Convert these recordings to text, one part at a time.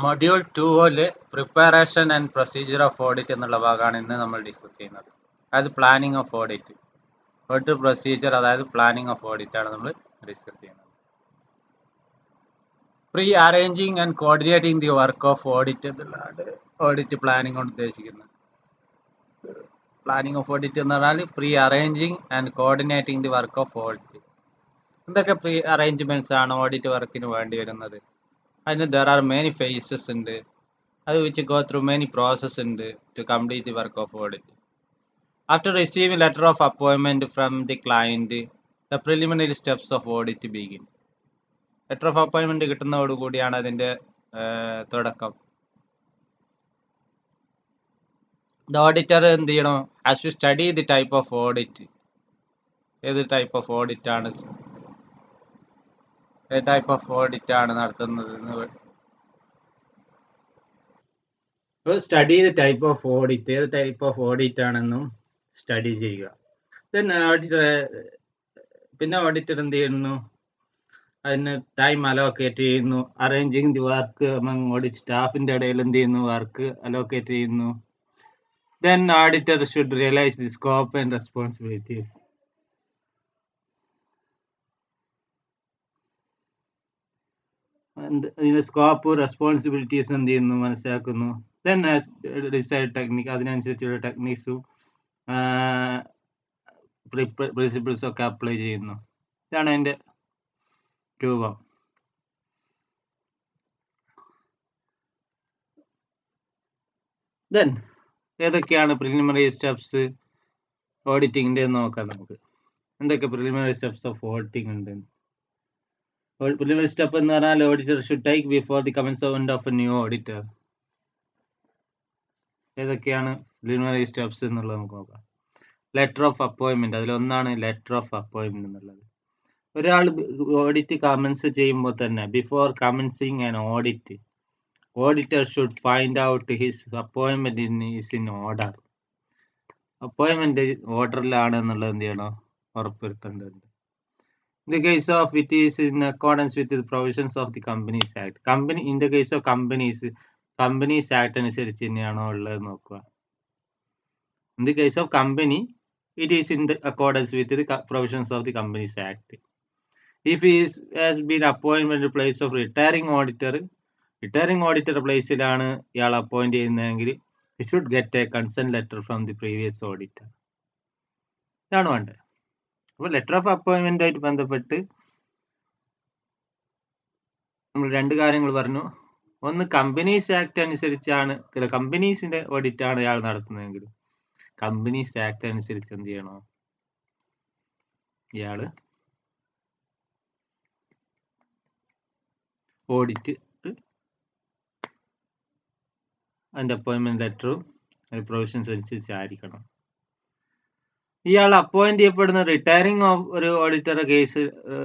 Module 2 preparation and procedure of audit എന്നുള്ള ഭാഗമാണ് ഇന്ന് നമ്മൾ ഡിസ്കസ് ചെയ്യുന്നത്. അതായത് planning of audit. Audit procedure അതായത് പ്ലാനിങ് ഓഫ് ഓഡിറ്റ് ആണ് നമ്മൾ ഡിസ്കസ് ചെയ്യുന്നത്. Pre arranging and coordinating the work of audit എന്നുള്ളതാണ് ഓഡിറ്റ് പ്ലാനിങ് കൊണ്ട് ഉദ്ദേശിക്കുന്നത്. പ്ലാനിങ് ഓഫ് ഓഡിറ്റ് എന്ന് പറഞ്ഞാൽ pre arranging and coordinating the work of audit. എന്തൊക്കെ പ്രീ അറേഞ്ച്മെന്റ്സ് ആണ് ഓഡിറ്റ് വർക്കിന് വേണ്ടി വരുന്നത്? അതിന് ദർ ആർ മെനി ഫേസസ് ഉണ്ട്. അത് which go through many process to complete the work of audit. After receiving letter of appointment from the client, the preliminary steps of audit begin. Letter of appointment കിട്ടുന്നതോടുകൂടിയാണ് അതിൻ്റെ തുടക്കം. The auditor എന്ത് ചെയ്യണം? Has to study the type of audit. ഏത് type of audit ആണ് നടത്തുന്നത്? Study the type of audit, ഏത് type of audit ആണെന്നും study ചെയ്യുക. പിന്നെ ഓഡിറ്റർ എന്ത് ചെയ്യുന്നു? അതിന് ടൈം അലോക്കേറ്റ് ചെയ്യുന്നു. Arranging the work among audit സ്റ്റാഫിന്റെ ഇടയിൽ എന്ത് ചെയ്യുന്നു? വർക്ക് അലോക്കേറ്റ് ചെയ്യുന്നു. Then auditor should realise the scope and responsibilities. ഇതിന്റെ സ്കോപ്പ് റെസ്പോൺസിബിലിറ്റീസ് എന്ത് ചെയ്യുന്നു? മനസ്സിലാക്കുന്നു. ദെൻ ഡിസൈഡ് ടെക്നിക്, അതിനനുസരിച്ചുള്ള ടെക്നിക്സും പ്രിൻസിപ്പിൾസും ഒക്കെ അപ്ലൈ ചെയ്യുന്നു. ഇതാണ് അതിന്റെ രൂപം. ദെൻ ഏതൊക്കെയാണ് പ്രിലിമിനറി സ്റ്റെപ്സ് ഓഡിറ്റിങ്ങിന്റെ നോക്കാം. നമുക്ക് എന്തൊക്കെ പ്രിലിമിനറി സ്റ്റെപ്സ് ഓഫ് ഓഡിറ്റിംഗ് ഉണ്ട്? പ്രിലിമിനറി സ്റ്റെപ്പ് എന്ന് പറഞ്ഞാൽ auditor should take before the commencement of a new auditor. ഏതൊക്കെയാണ് പ്രിലിമിനറി സ്റ്റെപ്സ് എന്നുള്ളത് നമുക്ക് നോക്കാം. ലെറ്റർ ഓഫ് അപ്പോയിന്റ്മെന്റ്, അതിലൊന്നാണ് ലെറ്റർ ഓഫ് അപ്പോയിന്റ്മെന്റ് എന്നുള്ളത്. ഒരാൾ ഓഡിറ്റ് കമൻസ് ചെയ്യുമ്പോൾ തന്നെ before commencing an audit, auditor should find out his appointment is in order. Appointment ഓർഡറിലാണ് എന്നുള്ളത് എന്ത് ചെയ്യണം? ഉറപ്പുവരുത്തേണ്ടതുണ്ട്. In the case of it is in accordance with the provisions of the Companies Act. In the case of Companies Act അനുസരിച്ച് തന്നെയാണോ ഉള്ളത് നോക്കുക. In the case of company, it is in the accordance with the provisions of the Companies Act. If he has been appointed in the place of retiring auditor പ്ലേസിലാണ് ഇയാൾ appoint ചെയ്യുന്നതെങ്കിൽ he should get a consent letter from the previous auditor. ഇതാണ് വേണ്ടത്. അപ്പോൾ letter of appointment ആയിട്ട് ബന്ധപ്പെട്ട് നമ്മൾ രണ്ട് കാര്യങ്ങൾ പറഞ്ഞു. ഒന്ന്, കമ്പനീസ് ആക്ട് അനുസരിച്ചാണ്, കമ്പനീസിന്റെ ഓഡിറ്റ് ആണ് ഇയാൾ നടത്തുന്നതെങ്കിൽ കമ്പനീസ് ആക്ട് അനുസരിച്ച് എന്ത് ചെയ്യണോ? ഇയാള് ഓഡിറ്റ് അതിന്റെ അപ്പോയിന്റ്മെന്റ് ലെറ്ററും പ്രൊവിഷൻസ് അനുസരിച്ചായിരിക്കണം. ഇയാൾ അപ്പോയിന്റ് ചെയ്യപ്പെടുന്ന റിട്ടയറിംഗ് ഓഫ് ഒരു ഓഡിറ്ററുടെ കേസ്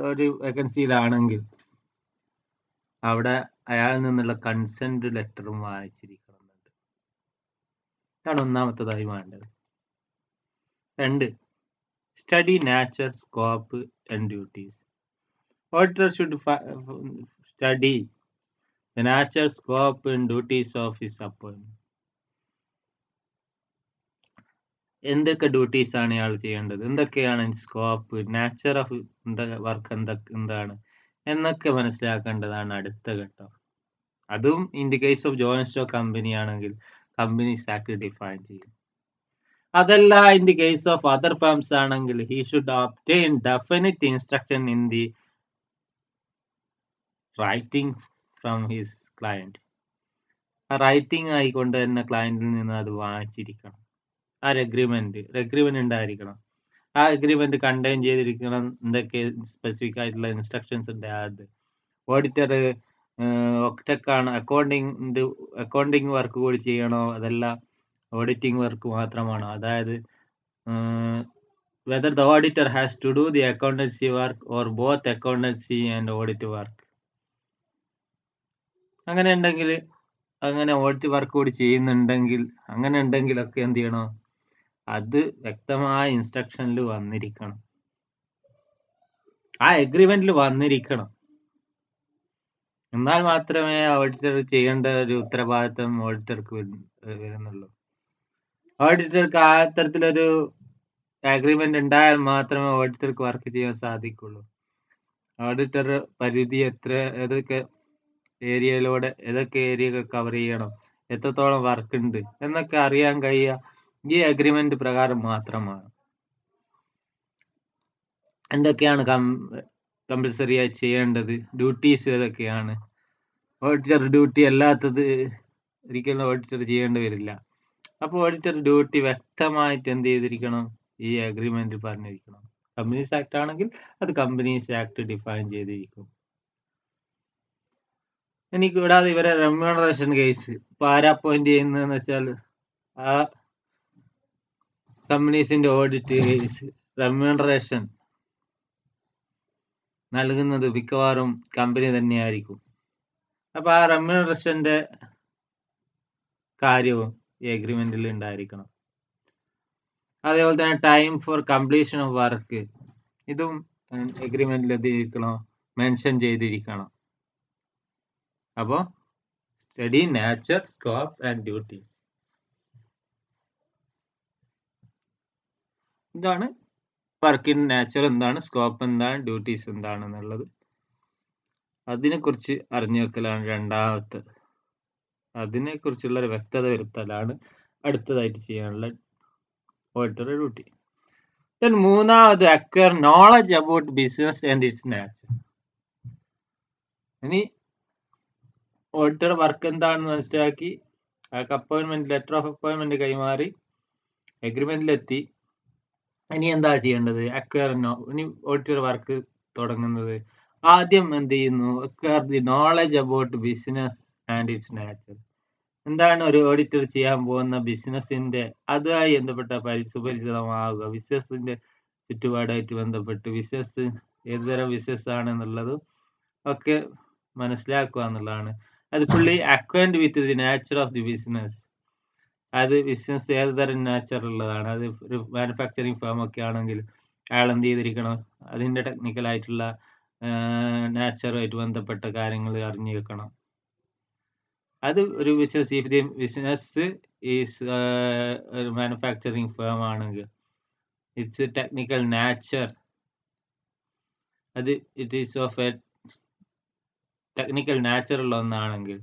ഒരു വേക്കൻസിയിലാണെങ്കിൽ അവിടെ അയാളിൽ നിന്നുള്ള കൺസെന്റ് ലെറ്ററും വായിച്ചിരിക്കണം. ഇതാണ് ഒന്നാമത്തതായി വേണ്ടത്. 2, study nature, scope and duties. Auditor should study the nature, scope and duties of his appointment. എന്തൊക്കെ ഡ്യൂട്ടീസ് ആണ് ഇയാൾ ചെയ്യേണ്ടത്, എന്തൊക്കെയാണ് സ്കോപ്പ്, നാച്ചർ ഓഫ് വർക്ക് എന്താണ് എന്നൊക്കെ മനസ്സിലാക്കേണ്ടതാണ് അടുത്ത ഘട്ടം. അതും in the case of joint stock company ആണെങ്കിൽ കമ്പനീസ് ആക്ട് ഡിഫൈൻ ചെയ്യും. അതല്ല in the case of other firms ആണെങ്കിൽ he should obtain definite instruction in the writing from his client. ആ റൈറ്റിംഗ് ആയിക്കൊണ്ട് തന്നെ ക്ലയന്റിൽ നിന്ന് അത് വാങ്ങിച്ചിരിക്കണം. ആ അഗ്രിമെന്റ് ഉണ്ടായിരിക്കണം. ആ അഗ്രിമെന്റ് കണ്ടെയ്ൻ ചെയ്തിരിക്കണം എന്തൊക്കെ സ്പെസിഫിക് ആയിട്ടുള്ള ഇൻസ്ട്രക്ഷൻസ് ഉണ്ട്. അത് ഓഡിറ്റർ ഒറ്റക്കാണ് അക്കൗണ്ടിങ് വർക്ക് കൂടി ചെയ്യണോ, അതല്ല ഓഡിറ്റിംഗ് വർക്ക് മാത്രമാണോ? അതായത് whether the auditor has to do the accountancy work or both accountancy and audit work. അങ്ങനെ ഓഡിറ്റ് വർക്ക് കൂടി ചെയ്യുന്നുണ്ടെങ്കിൽ അങ്ങനെ ഉണ്ടെങ്കിലൊക്കെ എന്ത് ചെയ്യണോ? അത് വ്യക്തമായ ഇൻസ്ട്രക്ഷനിൽ വന്നിരിക്കണം, ആ അഗ്രിമെന്റിൽ വന്നിരിക്കണം. എന്നാൽ മാത്രമേ ഓഡിറ്റർ ചെയ്യേണ്ട ഒരു ഉത്തരവാദിത്തം ഓഡിറ്റർക്ക് വരുന്നുള്ളൂ. ഓഡിറ്റർക്ക് ആ തരത്തിലൊരു അഗ്രിമെന്റ് ഉണ്ടായാൽ മാത്രമേ ഓഡിറ്റർക്ക് വർക്ക് ചെയ്യാൻ സാധിക്കുള്ളൂ. ഓഡിറ്റർ പരിധി ഏതൊക്കെ ഏരിയകൾ കവർ ചെയ്യണം, എത്രത്തോളം വർക്ക് ഉണ്ട് എന്നൊക്കെ അറിയാൻ കഴിയുക ഈ അഗ്രിമെന്റ് പ്രകാരം മാത്രമാണ്. എന്തൊക്കെയാണ് കമ്പൽസറി ആയി ചെയ്യേണ്ടത്, ഡ്യൂട്ടീസ് ഏതൊക്കെയാണ്, ഓഡിറ്റർ ഡ്യൂട്ടി അല്ലാത്തത് ഒരിക്കലും ഓഡിറ്റർ ചെയ്യേണ്ടി വരില്ല. അപ്പോൾ ഓഡിറ്റർ ഡ്യൂട്ടി വ്യക്തമായിട്ട് എന്ത് ചെയ്തിരിക്കണം, ഈ അഗ്രിമെന്റ് പറഞ്ഞിരിക്കണം. കമ്പനീസ് ആക്ട് ആണെങ്കിൽ അത് കമ്പനീസ് ആക്ട് ഡിഫൈൻ ചെയ്തിരിക്കും. ഇനി കൂടാതെ ഇവരെ റെമ്യൂണറേഷൻ കേസ് ഇപ്പൊ ആരാ അപ്പോയിന്റ് ചെയ്യുന്നതെന്ന് വെച്ചാൽ ആ കമ്പനീസിന്റെ ഓഡിറ്റ് കേസ് റെമ്യൂണറേഷൻ നൽകുന്നത് മിക്കവാറും കമ്പനി തന്നെയായിരിക്കും. അപ്പൊ ആ റെമ്യൂണറേഷന്റെ കാര്യവും ഈ അഗ്രിമെന്റിൽ ഉണ്ടായിരിക്കണം. അതേപോലെ തന്നെ time for completion of work, ഇതും അഗ്രിമെന്റിൽ എന്തിരിക്കണം, മെൻഷൻ ചെയ്തിരിക്കണം. അപ്പോ study nature, scope and duties, ഇതാണ് വർക്കിൻ നാച്ചർ എന്താണ്, സ്കോപ്പ് എന്താണ്, ഡ്യൂട്ടീസ് എന്താണെന്നുള്ളത് അതിനെക്കുറിച്ച് അറിഞ്ഞു വെക്കലാണ് രണ്ടാമത്തെ. അതിനെക്കുറിച്ചുള്ള ഒരു വ്യക്തത വരുത്തലാണ് അടുത്തതായിട്ട് ചെയ്യാനുള്ള ഓഡിറ്റർ ഡ്യൂട്ടി. Then മൂന്നാമത് acquire knowledge about business and it's nature. ഇനി ഓഡിറ്റർ വർക്ക് എന്താണെന്ന് മനസ്സിലാക്കി അപ്പോയിന്റ്മെന്റ്, ലെറ്റർ ഓഫ് അപ്പോയിന്റ്മെന്റ് കൈമാറി അഗ്രിമെന്റിലെത്തി. ഇനി എന്താ ചെയ്യേണ്ടത്, ഇനി ഓഡിറ്റർ വർക്ക് തുടങ്ങുന്നത് ആദ്യം എന്ത് ചെയ്യുന്നു, acquire the knowledge about business and it's nature. എന്താണ് ഒരു ഓഡിറ്റർ ചെയ്യാൻ പോകുന്ന ബിസിനസിന്റെ അതുമായി ബന്ധപ്പെട്ട സുപരിചിതമാവുക, ബിസിനസിന്റെ ചുറ്റുപാടായിട്ട് ബന്ധപ്പെട്ട് ബിസിനസ് ഏതുതരം ബിസിനസ് ആണെന്നുള്ളതും ഒക്കെ മനസ്സിലാക്കുക എന്നുള്ളതാണ്. അത് fully acquainted with the nature of the business. അത് ബിസിനസ് ഏത് തരം നാച്ചർ ഉള്ളതാണ്. അത് ഒരു മാനുഫാക്ചറിങ് ഫേം ഒക്കെ ആണെങ്കിൽ അയാൾ എന്ത് ചെയ്തിരിക്കണം, അതിന്റെ ടെക്നിക്കൽ ആയിട്ടുള്ള നാച്ചറുമായിട്ട് ബന്ധപ്പെട്ട കാര്യങ്ങൾ അറിഞ്ഞു വെക്കണം. അത് ഒരു business, if the business is ഒരു മാനുഫാക്ചറിങ് ഫേം ആണെങ്കിൽ ഇറ്റ്സ് ടെക്നിക്കൽ നാച്ചർ, അത് it is of A technical nature ഉള്ള ഒന്നാണെങ്കിൽ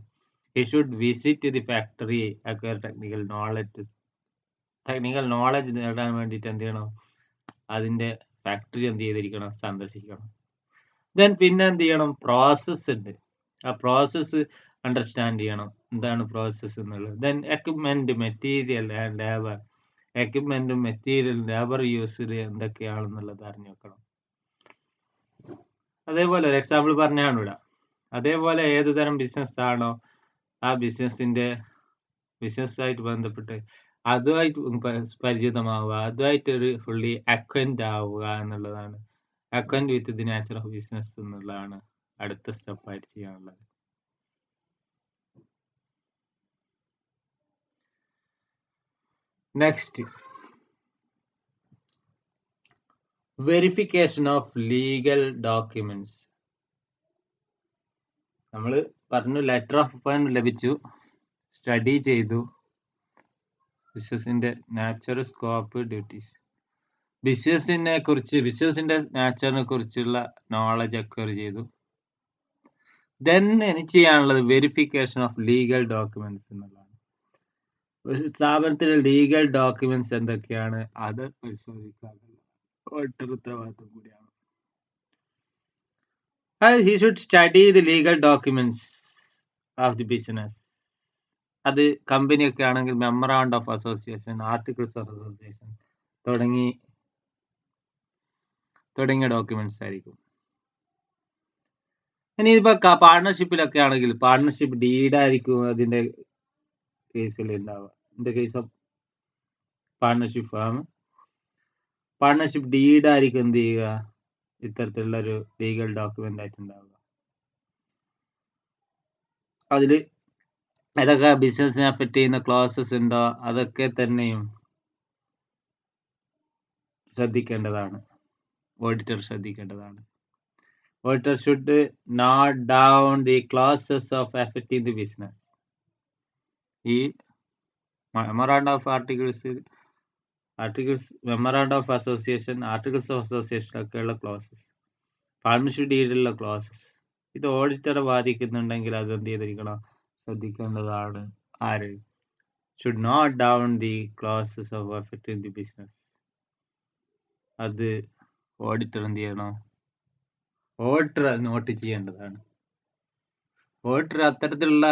he should visit the factory, acquire technical knowledge നേടാൻ വേണ്ടിയിട്ട് എന്ത് ചെയ്യണം, അതിന്റെ ഫാക്ടറി എന്ത് ചെയ്തിരിക്കണം, സന്ദർശിക്കണം. ദെൻ പിന്നെ എന്ത് ചെയ്യണം, പ്രോസസ് ഉണ്ട്, ആ പ്രോസസ്സ് അണ്ടർസ്റ്റാൻഡ് ചെയ്യണം, എന്താണ് പ്രോസസ്സ് എന്നുള്ളത്. Then equipment, material and labour, എക്യുപ്മെന്റും മെറ്റീരിയൽ ലേബർ യൂസ് എന്തൊക്കെയാണെന്നുള്ളത് അറിഞ്ഞു വെക്കണം. അതേപോലെ ഒരു എക്സാമ്പിൾ പറഞ്ഞാണ് ഇവിടെ. അതേപോലെ ഏത് തരം ബിസിനസ് ആണോ ആ ബിസിനസ്സായിട്ട് ബന്ധപ്പെട്ട് അതുമായിട്ട് പരിചിതമാവുക, അതുമായിട്ട് ഒരു ഫുള്ളി അക്വൈൻഡ് ആവുക എന്നുള്ളതാണ്. Acquainted with the nature of business എന്നുള്ളതാണ് അടുത്ത സ്റ്റെപ്പായിട്ട് ചെയ്യാനുള്ളത്. Next, verification of legal documents. നമ്മൾ പറഞ്ഞു ലെറ്റർ ഓഫ് അപ്പോയിന്റ്മെന്റ് ലഭിച്ചു, സ്റ്റഡി ചെയ്തു, ബിസിനസിന്റെ നാച്ചർ, സ്കോപ്പ്, ഡ്യൂട്ടീസ്, ബിസിനസിന്റെ നാച്ചറിനെ കുറിച്ചുള്ള നോളജ് അക്വയർ ചെയ്തു. ദെൻ എനിക്ക് ചെയ്യാനുള്ളത് വെരിഫിക്കേഷൻ ഓഫ് ലീഗൽ ഡോക്യുമെന്റ്സ് എന്നുള്ളതാണ്. ഒരു സ്ഥാപനത്തിലെ ലീഗൽ ഡോക്യുമെന്റ്സ് എന്തൊക്കെയാണ് അത് പരിശോധിക്കാനുള്ള ഉത്തരവാദിത്വം കൂടിയാണ്. He should study the legal documents of the business. അത് കമ്പനിയൊക്കെ ആണെങ്കിൽ memorandum of association, articles of association തുടങ്ങിയ ഡോക്യുമെന്റ്സ് ആയിരിക്കും. ഇനി ഇപ്പൊ പാർട്ണർഷിപ്പിലൊക്കെ ആണെങ്കിൽ പാർട്ണർഷിപ്പ് ഡീഡ് ആയിരിക്കും അതിന്റെ കേസിൽ ഉണ്ടാവുക. In the case of partnership firm, partnership deed ആയിരിക്കും എന്ത് ചെയ്യുക, ഇത്തരത്തിലുള്ള ഒരു ലീഗൽ ഡോക്യുമെന്റ് ആയിട്ട് ഉണ്ടാവുക. അതില് ഏതൊക്കെ ബിസിനസിനെ അഫക്ട് ചെയ്യുന്ന ക്ലോസസ് ഉണ്ടോ അതൊക്കെ തന്നെയും ശ്രദ്ധിക്കേണ്ടതാണ്, ഓഡിറ്റർ ശ്രദ്ധിക്കേണ്ടതാണ്. Auditor should note down the clauses of affecting the business. ഈ memoranda of articles, memoranda of association, articles of association ഒക്കെയുള്ള ക്ലോസസ്, പാർട്ണർഷിപ്പ് ഡീഡിലുള്ള ക്ലോസസ്, ഇത് ഓഡിറ്ററെ ബാധിക്കുന്നുണ്ടെങ്കിൽ അത് എന്ത് ചെയ്തിരിക്കണം, ശ്രദ്ധിക്കേണ്ടതാണ്. ആര്? should note down the clauses of affecting the business. അത് auditor എന്ത് ചെയ്യണം? ഓഡിറ്റർ നോട്ട് ചെയ്യേണ്ടതാണ്. ഓഡിറ്റർ അത്തരത്തിലുള്ള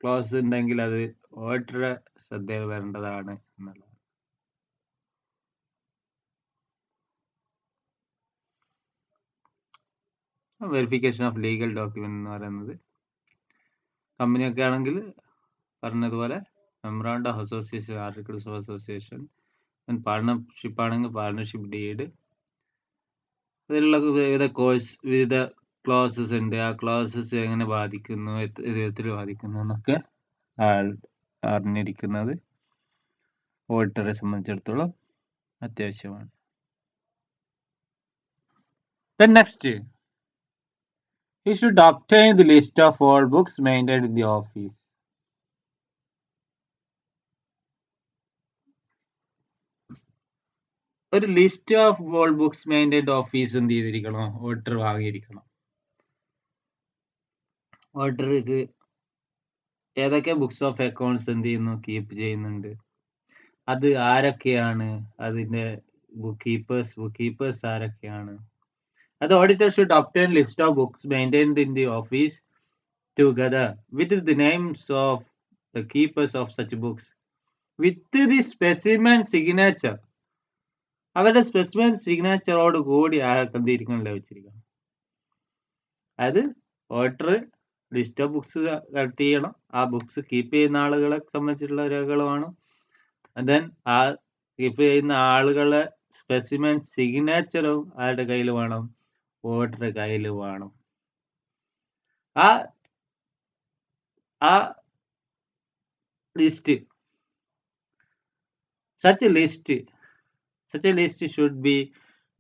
ക്ലോസ് ഉണ്ടെങ്കിൽ അത് ഓഡിറ്ററെ ശ്രദ്ധയിൽ വരേണ്ടതാണ് എന്നുള്ളത്. വെരിഫിക്കേഷൻ ഓഫ് ലീഗൽ ഡോക്യുമെന്റ് എന്ന് പറയുന്നത് കമ്പനിയൊക്കെ ആണെങ്കിൽ പറഞ്ഞതുപോലെ memorandum of association, articles of association, partnership ആണെങ്കിൽ പാർട്ണർഷിപ്പ് ഡീഡ്, അതിലുള്ള വിവിധ ക്ലോസസ് ഉണ്ട്. ആ ക്ലോസസ് എങ്ങനെ ബാധിക്കുന്നു, വിധത്തിൽ ബാധിക്കുന്നു എന്നൊക്കെ അറിഞ്ഞിരിക്കുന്നത് ഓഡിറ്ററെ സംബന്ധിച്ചിടത്തോളം അത്യാവശ്യമാണ്. Then next, he should obtain the list of all books maintained in the office. ഒരു list of all books maintained office എന്ത് ചെയ്തിരിക്കണം? ഓഡിറ്റർ വാങ്ങിയിരിക്കണം. ഓഡിറ്റർക്ക് ഏതൊക്കെ ബുക്സ് ഓഫ് അക്കൗണ്ട്സ് എന്ത് ചെയ്യുന്നു, കീപ്പ് ചെയ്യുന്നുണ്ട്, അത് ആരൊക്കെയാണ്, അതിന്റെ ബുക്ക് കീപ്പേഴ്സ് ആരൊക്കെയാണ്. അത് auditor should obtain list of books maintained in the office together with the names of the keepers of such books with the specimen signature. അവരുടെ സ്പെസിമെൻ സിഗ്നേച്ചറോട് കൂടി അയാൾക്ക് എന്തിരിക്കണം, ലഭിച്ചിരിക്കണം. അതായത് auditor list of books collect ചെയ്യണം, ആ books keep ചെയ്യുന്ന ആളുകളെ സംബന്ധിച്ചിട്ടുള്ള രേഖകൾ വേണം. ദെൻ ആ കീപ്പ് ചെയ്യുന്ന ആളുകളെ സ്പെസിമെൻ സിഗ്നേച്ചറും ആരുടെ കയ്യിൽ വേണം? ഓഡിറ്ററുടെ കയ്യിൽ വേണം. ആ list, such a list should be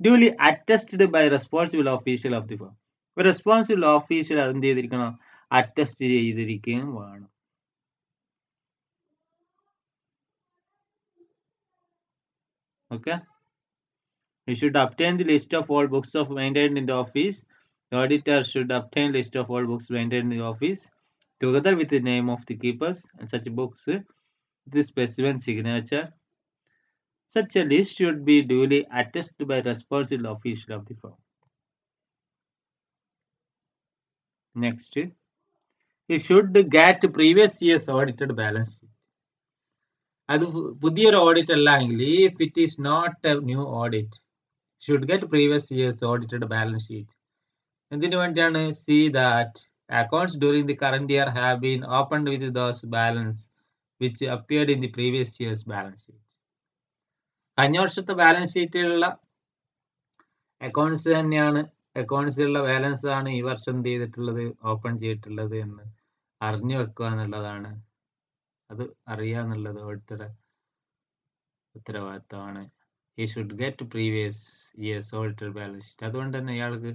duly attested by responsible official of the firm. ഒരു റെസ്പോൺസിബിൾ ഓഫീഷ്യൽ എന്ത് ചെയ്തിരിക്കണം? അറ്റസ്റ്റ് ചെയ്തിരിക്കുകയും വേണം. Okay, you should obtain the list of all books of maintained in the office. The auditor should obtain list of all books maintained in the office together with the name of the keepers and such books with the specimen signature. Such a list should be duly attested by responsible official of the firm. Next, he should get previous year's audited balance sheet. അത് പുതിയൊരു audit അല്ല എങ്കിൽ, if it is not a new audit, should get previous year's audited balance sheet. എന്തിനു വേണ്ടിയാണ്? See that accounts during the current year have been opened with those balance which appeared in the previous year's balance sheet. കഴിഞ്ഞ വർഷത്തെ balance ഷീറ്റിലുള്ള accounts തന്നെയാണ്, അക്കൗണ്ട്സിലുള്ള balance ആണ് ഈ വർഷം എന്ത് ചെയ്തിട്ടുള്ളത്, ഓപ്പൺ ചെയ്തിട്ടുള്ളത് എന്ന് അറിഞ്ഞു വെക്കുക എന്നുള്ളതാണ്. അത് അറിയുക എന്നുള്ളത് ഓഡിറ്ററുടെ ഉത്തരവാദിത്തമാണ്. he should get previous year's audited balance sheet. അതുകൊണ്ട് തന്നെ ഇയാൾക്ക്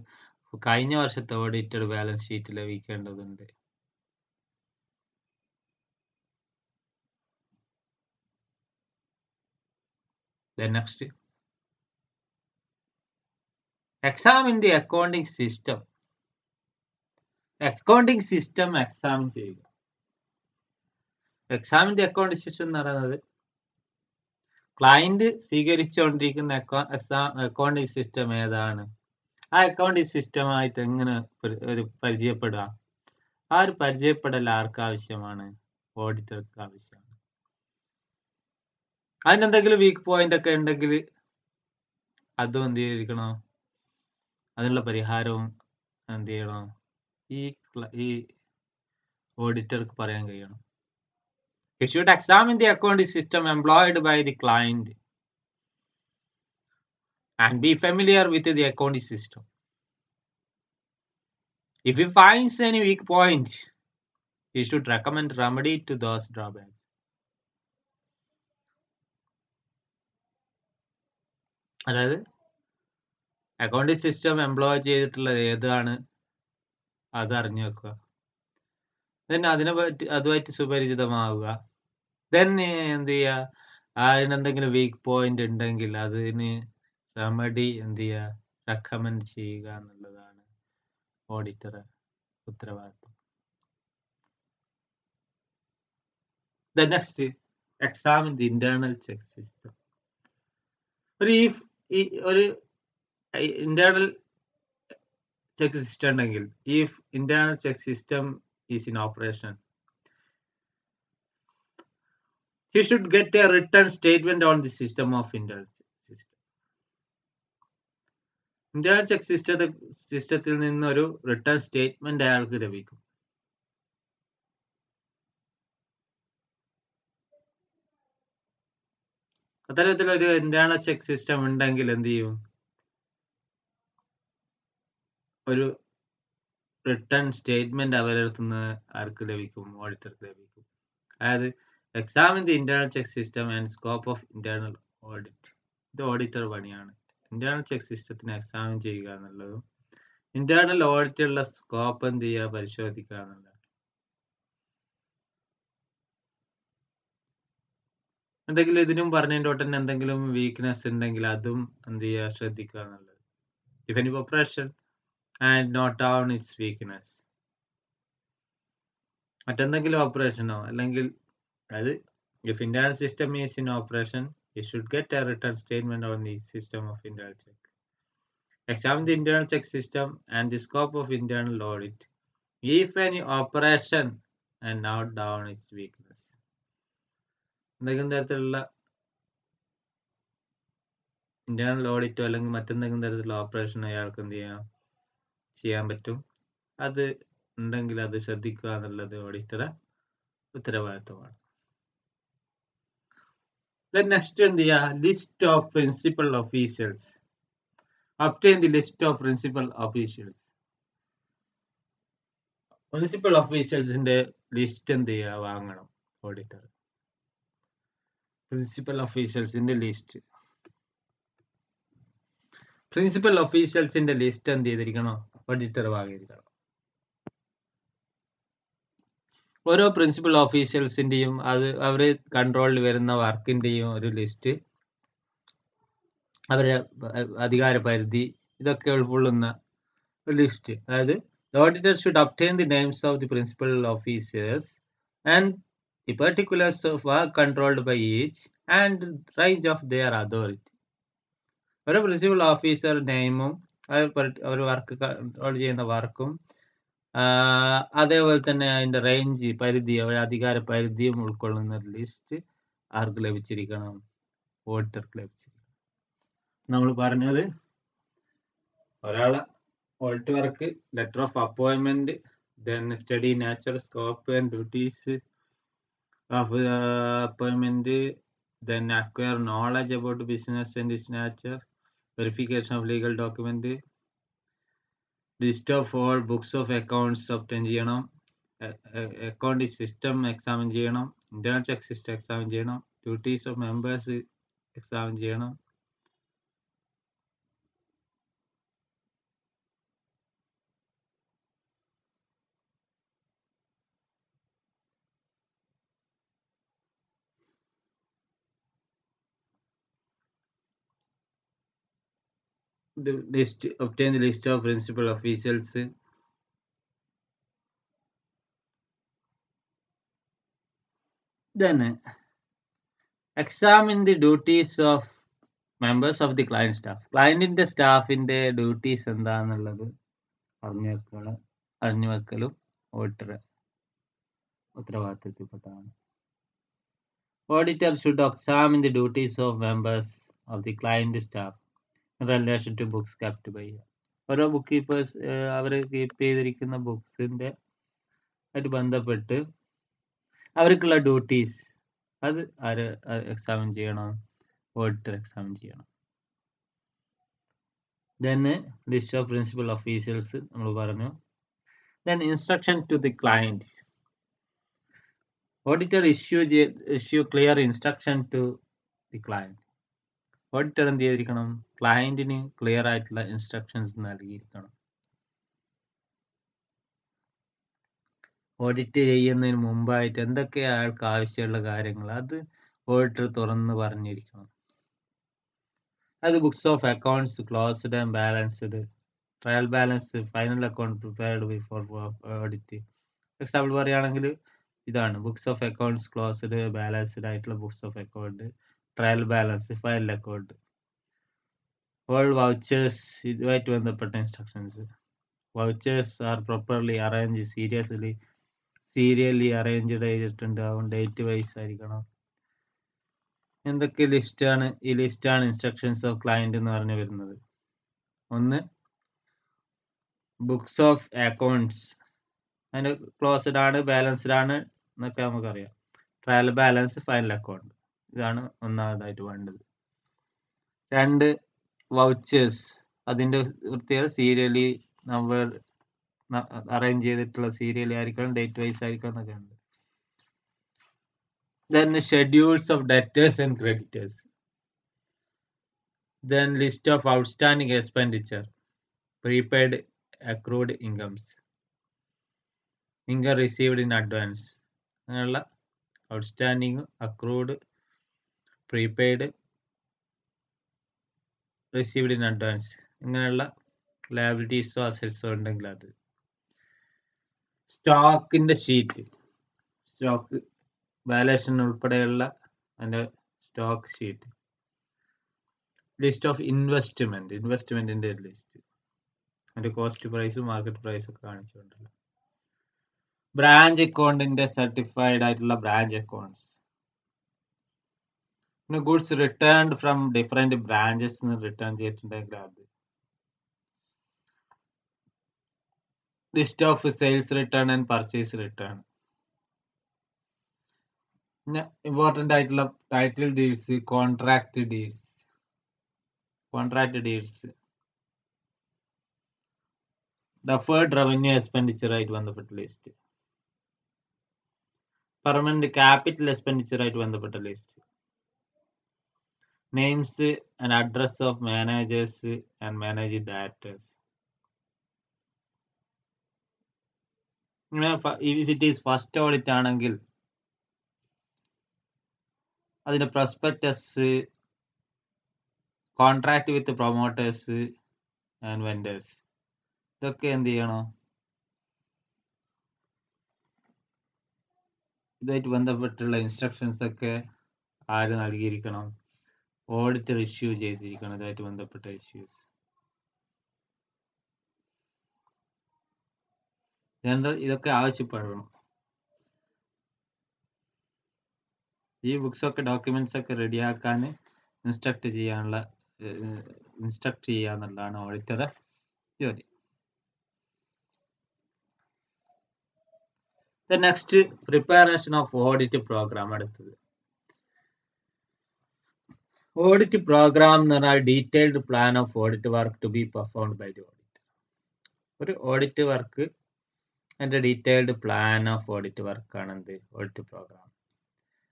കഴിഞ്ഞ വർഷത്തെ ഓഡിറ്റഡ് ബാലൻസ് ഷീറ്റ് ലഭിക്കേണ്ടതുണ്ട്. Then next, examine the accounting system. Accounting system examine ചെയ്യുക. എക്സാമിൻ ദി അക്കൗണ്ടിങ് സിസ്റ്റം എന്ന് പറയുന്നത് ക്ലയന്റ് സ്വീകരിച്ചുകൊണ്ടിരിക്കുന്ന അക്കൗണ്ടിങ് സിസ്റ്റം ഏതാണ്, ആ അക്കൗണ്ടിങ് സിസ്റ്റമായിട്ട് എങ്ങനെ ഒരു പരിചയപ്പെടുക. ആ ഒരു പരിചയപ്പെടൽ ആർക്ക് ആവശ്യമാണ്? ഓഡിറ്റർക്ക് ആവശ്യമാണ്. അതിനെന്തെങ്കിലും വീക്ക് പോയിന്റ് ഒക്കെ ഉണ്ടെങ്കിൽ അതും എന്ത് ചെയ്തിരിക്കണം, അതിനുള്ള പരിഹാരവും എന്ത് ചെയ്യണം, ഈ ഓഡിറ്റർക്ക് പറയാൻ കഴിയണം. He should examine the accounting system employed by the client and be familiar with the accounting system. If he finds any weak point, he should recommend remedy to those drawbacks. അതായത് അക്കൗണ്ടിങ് സിസ്റ്റം എംപ്ലോയ് ചെയ്തിട്ടുള്ളത് ഏതാണ്, അത് അറിഞ്ഞു വെക്കുക. then അതുമായിട്ട് സുപരിചിതമാവുക. then എന്ത് ചെയ്യുക, അതിനെന്തെങ്കിലും വീക്ക് പോയിന്റ് ഉണ്ടെങ്കിൽ അതിന് റെമഡി എന്ത് ചെയ്യുക, റെക്കമെൻഡ് ചെയ്യുക എന്നുള്ളതാണ് ഓഡിറ്റർ ഉത്തരവാദിത്വം. The next, examine the internal check system. ഒരു ഇന്റേണൽ ചെക്ക് സിസ്റ്റം ഉണ്ടെങ്കിൽ, if internal check system is in operation, he should get a written statement on the system of internal system. Internal check സിസ്റ്റത്തിൽ നിന്നൊരു return statement അയാൾക്ക് ലഭിക്കും. അത്തരത്തിലൊരു internal check system ഉണ്ടെങ്കിൽ എന്ത് ചെയ്യും, ഒരു റിട്ടേൺ സ്റ്റേറ്റ്മെന്റ് അവരടുത്തുനിന്ന് ആർക്ക് ലഭിക്കും, ഓഡിറ്റർക്ക് ലഭിക്കും. അതായത് examine the internal check system and scope of internal audit. ഇത് ഓഡിറ്റർ പണിയാണ്. ഇന്റേണൽ ചെക്ക് സിസ്റ്റത്തിനെ എക്സാമിൻ ചെയ്യുക എന്നുള്ളതും ഇന്റേണൽ ഓഡിറ്റുള്ള സ്കോപ്പ് എന്ത് ചെയ്യുക, പരിശോധിക്കുക എന്നുള്ളതാണ്. എന്തെങ്കിലും ഇതിനും പറഞ്ഞതിൻ്റെ തന്നെ എന്തെങ്കിലും വീക്ക്നെസ് ഉണ്ടെങ്കിൽ അതും എന്ത് ചെയ്യുക, ശ്രദ്ധിക്കുക എന്നുള്ളത്. If any operation and note down it's weakness, മറ്റെന്തെങ്കിലും ഓപ്പറേഷനോ അല്ലെങ്കിൽ അത് if internal system is in operation, you should get a written statement on the system of internal check. Examine the internal check system and the scope of internal audit. If any operation and note down its weakness. എന്തെങ്കിലും തരത്തിലുള്ള internal ഓഡിറ്റോ അല്ലെങ്കിൽ മറ്റെന്തെങ്കിലും തരത്തിലുള്ള operation അയാൾക്ക് എന്ത് ചെയ്യാൻ പറ്റും, അത് ഉണ്ടെങ്കിൽ അത് ശ്രദ്ധിക്കുക എന്നുള്ളത് ഓഡിറ്ററെ ഉത്തരവാദിത്തമാണ്. Then next എന്ത് ചെയ്യുക, list of principal officers. obtain the list of principal officials. Principal ഓഫീസേഴ്സിന്റെ ലിസ്റ്റ് എന്ത് ചെയ്യുക, വാങ്ങണം ഓഡിറ്റർ. പ്രിൻസിപ്പൽ ഓഫീസേഴ്സിന്റെ ലിസ്റ്റ് എന്ത് ചെയ്തിരിക്കണം, ഓഡിറ്റർ വാങ്ങിയിരിക്കണം. ഓരോ പ്രിൻസിപ്പൽ ഓഫീസേഴ്സിന്റെയും അവര് കൺട്രോളിൽ വരുന്ന വർക്കിന്റെയും ഒരു ലിസ്റ്റ്, അവരുടെ അധികാര പരിധി, ഇതൊക്കെ ഉൾക്കൊള്ളുന്ന ഒരു ലിസ്റ്റ്. അതായത് the auditor should obtain the names of the principal officers and the particulars of work controlled by each and range of their authority. ഒരു പ്രിൻസിപ്പൽ ഓഫീസർ നെയിമും അവർ വർക്ക് കൺട്രോൾ ചെയ്യുന്ന വർക്കും അതേപോലെ തന്നെ അതിന്റെ റേഞ്ച്, പരിധി, അധികാര പരിധിയും ഉൾക്കൊള്ളുന്ന ഒരു ലിസ്റ്റ് ആർക്ക് ലഭിച്ചിരിക്കണം, ഓഡിറ്റർക്ക് ലഭിച്ചിരിക്കണം. നമ്മൾ പറഞ്ഞത് ഒരാളെ audit work, letter of appointment, then study nature, scope and duties of appointment, then acquire knowledge about business and its nature, verification of legal document, list of all books of accounts obtain ചെയ്യണം, account system examine ചെയ്യണം, internal check system examine ചെയ്യണം, duties of members examine ചെയ്യണം. obtain the list of principal officials. Then examine the duties of members of the client staff. ക്ലയന്റിന്റെ സ്റ്റാഫിന്റെ duties എന്താന്നുള്ളത് അറിഞ്ഞു വെക്കലും auditor ഉത്തരവാദിത്തപ്പെട്ടതാണ്. Auditor should examine the duties of members of the client staff in relation to books kept by ഓരോ book keepers അവർ keep ചെയ്തിരിക്കുന്ന ബുക്സിന്റെ ആയിട്ട് ബന്ധപ്പെട്ട് അവർക്കുള്ള ഡ്യൂട്ടീസ് അത് ആര് എക്സാമിൻ ചെയ്യണം, ഓഡിറ്റർ എക്സാമിൻ ചെയ്യണം. then list of principal officers നമ്മൾ പറഞ്ഞു. then instruction to the client. Auditor issue clear instruction to the client. Auditor എന്ത് ചെയ്തിരിക്കണം, ക്ലയന്റിന് ക്ലിയർ ആയിട്ടുള്ള ഇൻസ്ട്രക്ഷൻസ് നൽകിയിരിക്കണം. ഓഡിറ്റ് ചെയ്യുന്നതിന് മുമ്പായിട്ട് എന്തൊക്കെയാണ് അയാൾക്ക് ആവശ്യമുള്ള കാര്യങ്ങൾ അത് ഓഡിറ്റർ തുറന്ന് പറഞ്ഞിരിക്കണം. അത് books of accounts closed and balanced, trial balance, final account prepared before audit. Example പറയുകയാണെങ്കിൽ ഇതാണ് books of accounts closed balanced ആയിട്ടുള്ള books of account, trial balance, final account. All vouchers ഇതുമായിട്ട് ബന്ധപ്പെട്ട instructions. Vouchers are properly arrange serially arranged ചെയ്തിട്ടുണ്ടാവും, date wise ആയിരിക്കണം. എന്തൊക്കെ ലിസ്റ്റാണ്? ഈ ലിസ്റ്റാണ് ഇൻസ്ട്രക്ഷൻസ് ഓഫ് ക്ലയന്റ് എന്ന് പറഞ്ഞു വരുന്നത്. ഒന്ന് ബുക്സ് ഓഫ് അക്കൗണ്ട്സ്, അതിന് ക്ലോസ്ഡ് ആണ്, ബാലൻസ്ഡ് ആണ് എന്നൊക്കെ നമുക്കറിയാം. ട്രയൽ ബാലൻസ്, ഫൈനൽ അക്കൗണ്ട്, ഇതാണ് ഒന്നാമതായിട്ട് വേണ്ടത്. 2 വൗച്ചേഴ്സ്, അതിന്റെ പ്രത്യേകത സീരിയലി നമ്പർ അറേഞ്ച് ചെയ്തിട്ടുള്ള സീരിയലി ആയിരിക്കണം, ഡേറ്റ് വൈസ് ആയിരിക്കണം എന്നൊക്കെ ഉണ്ട്. Then schedules of debtors and creditors. Then list of outstanding expenditure, prepaid, accrued incomes, income received in advance, അങ്ങനെയുള്ള outstanding, accrued, prepaid, received in advance, ഇങ്ങനെയുള്ള ലയബിലിറ്റീസോ അസറ്റ്സോ ഉണ്ടെങ്കിൽ അത്. സ്റ്റോക്കിന്റെ ഷീറ്റ്, സ്റ്റോക്ക് വാല്യൂഷൻ ഉൾപ്പെടെയുള്ള അതിന്റെ സ്റ്റോക്ക് ഷീറ്റ്. ലിസ്റ്റ് ഓഫ് ഇൻവെസ്റ്റ്മെന്റിന്റെ ഒരു list, അതിന്റെ cost പ്രൈസും market പ്രൈസും ഒക്കെ കാണിച്ചുകൊണ്ടല്ലോ. ബ്രാഞ്ച് അക്കൗണ്ടിന്റെ സർട്ടിഫൈഡ് ആയിട്ടുള്ള ബ്രാഞ്ച് അക്കൗണ്ട്സ്. പിന്നെ goods returned from different branches return ചെയ്തിട്ടുണ്ടെങ്കിൽ അത്. List of sales return and purchase return. പിന്നെ ഇമ്പോർട്ടന്റ് ആയിട്ടുള്ള title deeds, contract deeds, deferred revenue expenditure ആയിട്ട് ബന്ധപ്പെട്ട ലിസ്റ്റ്, പെർമനന്റ് ക്യാപിറ്റൽ എക്സ്പെൻഡിച്ചർ ആയിട്ട് ബന്ധപ്പെട്ട list, names and address of managers and managing directors. If it is first audit ആണെങ്കിൽ അതിന്റെ prospectus, contract with promoters and vendors, ഇതൊക്കെ എന്ത് ചെയ്യണം? ഇതായിട്ട് ബന്ധപ്പെട്ടുള്ള ഇൻസ്ട്രക്ഷൻസ് ഒക്കെ ആര് നൽകിയിരിക്കണം? ഓഡിറ്റർ ഇഷ്യൂ ചെയ്തിരിക്കണം. ഇതായിട്ട് ബന്ധപ്പെട്ട ഇഷ്യൂസ് ഇതൊക്കെ ആവശ്യപ്പെടണം. ഈ ബുക്സ് ഒക്കെ ഡോക്യുമെന്റ്സ് ഒക്കെ റെഡിയാക്കാൻ ഇൻസ്ട്രക്ട് ചെയ്യാന്നുള്ളതാണ് ഓഡിറ്ററെ ജോലി. Next preparation of audit program. അടുത്തത് ഓഡിറ്റ് പ്രോഗ്രാം എന്ന് പറഞ്ഞാൽ detailed plan of audit work to be performed by the auditor. ഒരു ഓഡിറ്റ് വർക്ക് അതിന്റെ ഡീറ്റെയിൽഡ് പ്ലാൻ ഓഫ് ഓഡിറ്റ് വർക്കാണ് എന്ത് ഓഡിറ്റ് പ്രോഗ്രാം.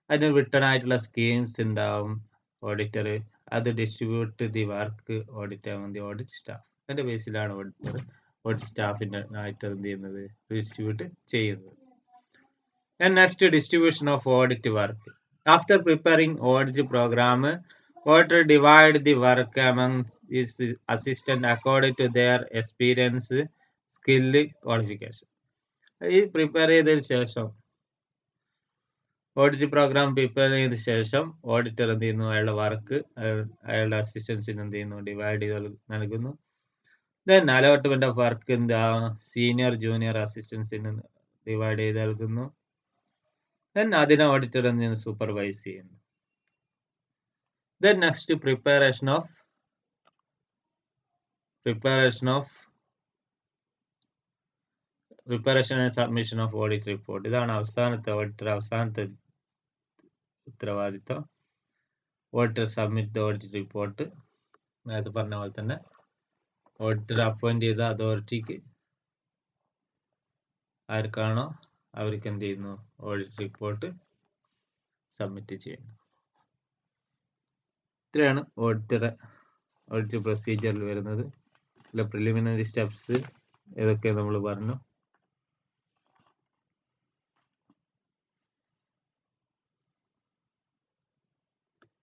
അതിന് റിട്ടേൺ ആയിട്ടുള്ള സ്കീംസ് ഉണ്ടാവും. ഓഡിറ്റർ അത് distribute the work audit staff. അതിന്റെ ബേസിലാണ് ഓഡിറ്റ് സ്റ്റാഫിന്റെ ആയിട്ട് എന്ത് ചെയ്യുന്നത്, ഡിസ്ട്രിബ്യൂട്ട് ചെയ്യുന്നത്. Next distribution of audit work. After preparing audit program, auditor divide the work among his assistant according to their experience, skill, qualification. ഈ പ്രിപ്പയർ ചെയ്തതിന് ശേഷം, ഓഡിറ്റ് പ്രോഗ്രാം പ്രിപ്പയർ ചെയ്തതിനു ശേഷം ഓഡിറ്റർ എന്ത് ചെയ്യുന്നു, അയാളുടെ വർക്ക് അയാളുടെ അസിസ്റ്റൻസിന് എന്ത് ചെയ്യുന്നു, ഡിവൈഡ് ചെയ്ത് നൽകുന്നു. ദെൻ അലോട്ട്മെന്റ് ഓഫ് വർക്ക് എന്താ, സീനിയർ ജൂനിയർ അസിസ്റ്റൻസിന് ഡിവൈഡ് ചെയ്ത് നൽകുന്നു. ദെൻ അതിനെ ഓഡിറ്റർ എന്ത് ചെയ്യുന്നു, സൂപ്പർവൈസ് ചെയ്യുന്നു. Then next preparation and submission of audit report. ഇതാണ് അവസാനത്തെ ഉത്തരവാദിത്തം. Auditor submit the audit report. നേരത്തെ പറഞ്ഞ പോലെ തന്നെ ഓഡിറ്റർ അപ്പോയിന്റ് ചെയ്ത അതോറിറ്റിക്ക് ആർക്കാണോ അവർക്ക് എന്ത് ചെയ്യുന്നു, ഓഡിറ്റ് റിപ്പോർട്ട് സബ്മിറ്റ് ചെയ്യുന്നു. ഇത്രയാണ് ഓഡിറ്റ് പ്രൊസീജിയറിൽ വരുന്നത്. പ്രിലിമിനറി സ്റ്റെപ്സ് ഏതൊക്കെ നമ്മൾ പറഞ്ഞു.